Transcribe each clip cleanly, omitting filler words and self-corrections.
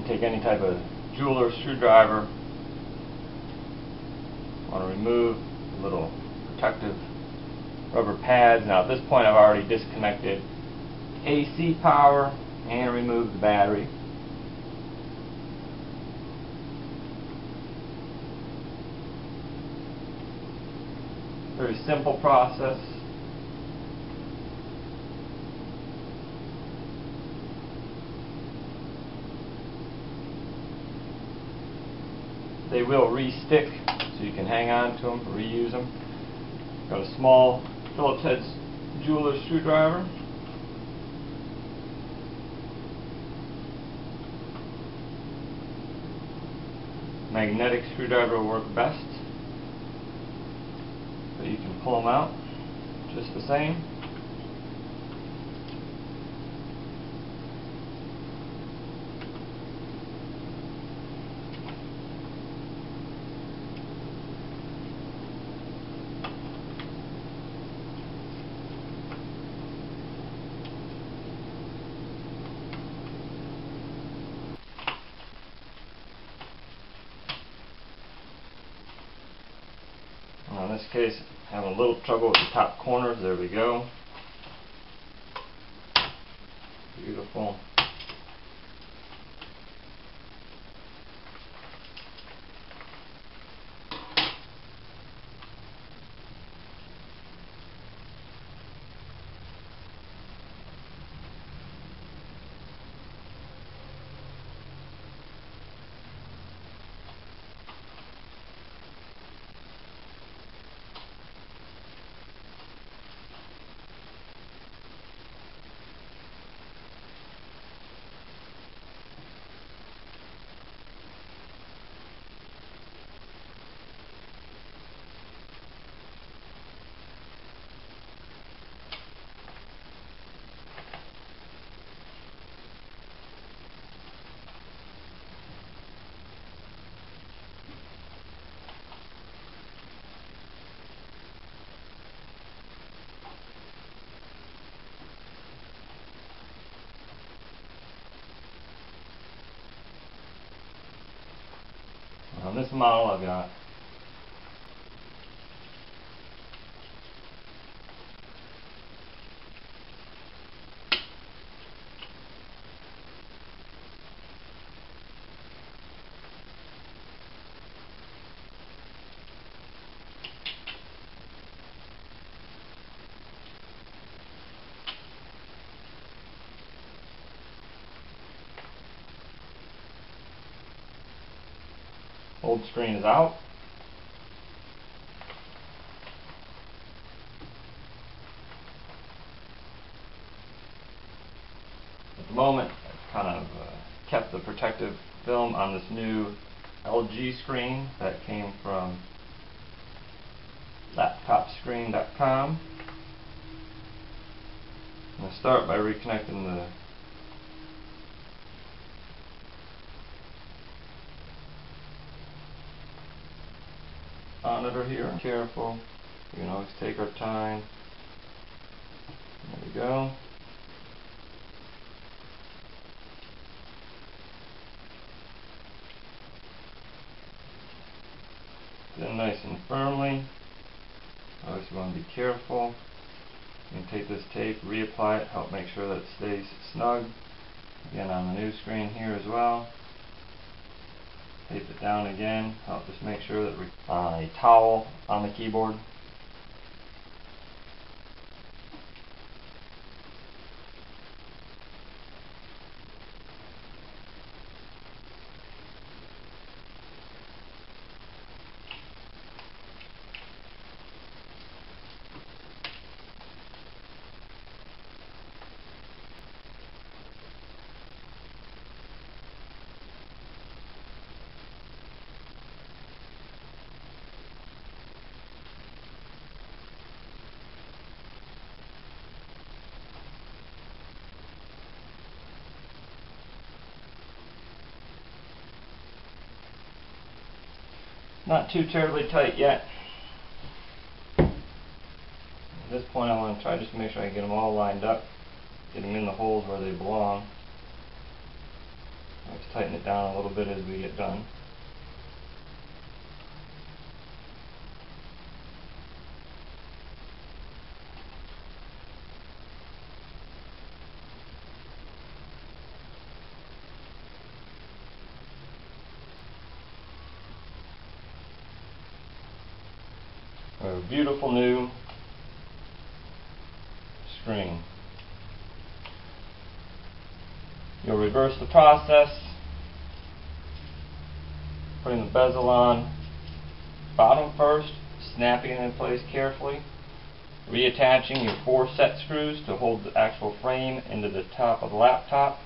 take any type of jeweler screwdriver. Want to remove the little protective rubber pads. Now at this point I've already disconnected AC power and removed the battery. Very simple process. They will re-stick, so you can hang on to them, reuse them. Got a small Phillips head jeweler screwdriver. Magnetic screwdriver will work best, but you can pull them out just the same. Now in this case, having a little trouble with the top corners. There we go. Beautiful. On this model I've got old screen is out. At the moment, I've kind of kept the protective film on this new LG screen that came from laptopscreen.com. I'm going to start by reconnecting the monitor here. Careful, we can always take our time. There we go. Get in nice and firmly. Always want to be careful. You can take this tape, reapply it, help make sure that it stays snug. Again on the new screen here as well. Tape it down again, help just make sure that a towel on the keyboard. Not too terribly tight yet. At this point I want to try just to make sure I get them all lined up, get them in the holes where they belong. Let's tighten it down a little bit as we get done. A beautiful new screen. You'll reverse the process, putting the bezel on bottom first, snapping it in place carefully, reattaching your 4 set screws to hold the actual frame into the top of the laptop,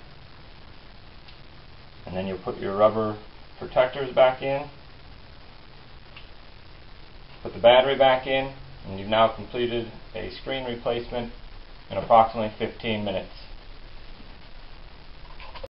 and then you'll put your rubber protectors back in, put the battery back in, and you've now completed a screen replacement in approximately 15 minutes.